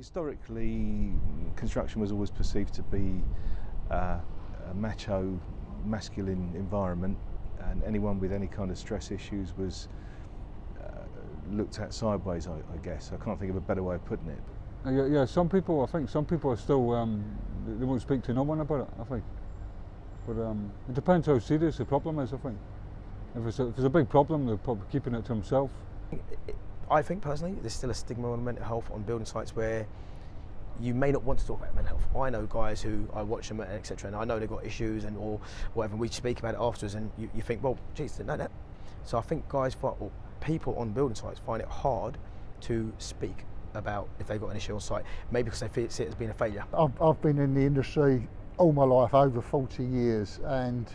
Historically, construction was always perceived to be a macho, masculine environment, and anyone with any kind of stress issues was looked at sideways, I guess. I can't think of a better way of putting it. Yeah, some people, I think some people are still, they won't speak to no one about it, I think. But it depends how serious the problem is, I think. If it's a big problem, they're probably keeping it to themselves. I think personally, there's still a stigma on mental health on building sites where you may not want to talk about mental health. I know guys who I watch them, etc., and I know they've got issues and or whatever. We speak about it afterwards, and you think, well, geez, didn't know that. So I think guys, or people on building sites find it hard to speak about if they've got an issue on site, maybe because they see it as being a failure. I've been in the industry all my life, over 40 years, and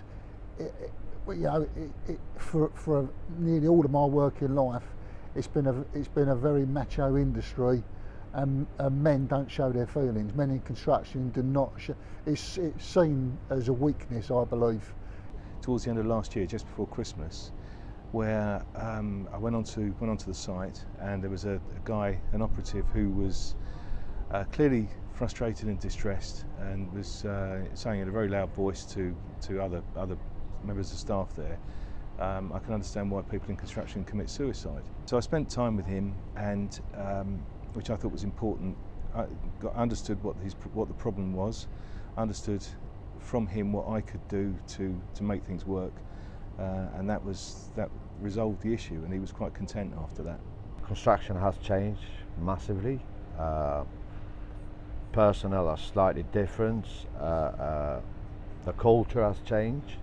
for nearly all of my working life, it's been a very macho industry, and men don't show their feelings. Men in construction do not. It's seen as a weakness, I believe. Towards the end of last year, just before Christmas, where I went onto the site, and there was a guy, an operative, who was clearly frustrated and distressed, and was saying in a very loud voice to other members of staff there, I can understand why people in construction commit suicide. So I spent time with him, and which I thought was important. I understood what the problem was, understood from him what I could do to make things work, and that resolved the issue, and he was quite content after that. Construction has changed massively. Personnel are slightly different. The culture has changed.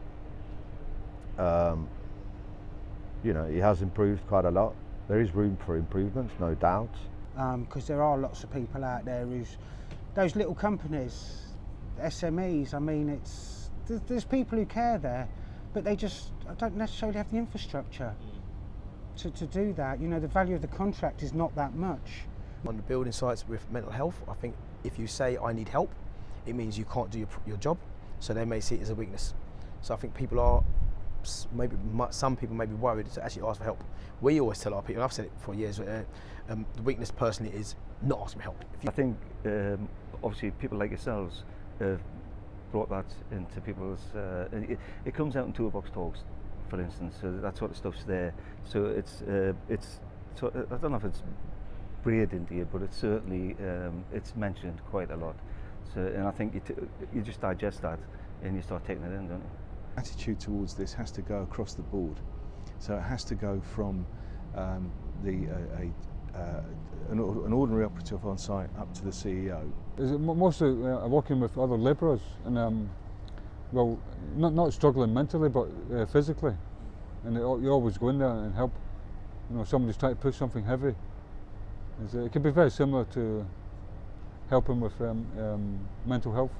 It has improved quite a lot. There is room for improvements, no doubt. Because there are lots of people out there who's those little companies, SMEs. I mean, there's people who care there, but they just don't necessarily have the infrastructure to do that. You know, the value of the contract is not that much. On the building sites with mental health, I think if you say I need help, it means you can't do your job, so they may see it as a weakness. So I think people are, some people may be worried to actually ask for help. We always tell our people, and I've said it for years, the weakness personally is not asking for help. I think obviously people like yourselves have brought that into people's, it comes out in toolbox talks, for instance, so that sort of stuff's there. So it's I don't know if it's bred into you, but it's certainly it's mentioned quite a lot. So, and I think you just digest that and you start taking it in, don't you? Attitude towards this has to go across the board. So it has to go from an ordinary operative on site up to the CEO. Is it mostly working with other labourers and well, not struggling mentally, but physically, and you always go in there and help. You know, somebody's trying to push something heavy. It can be very similar to helping with mental health.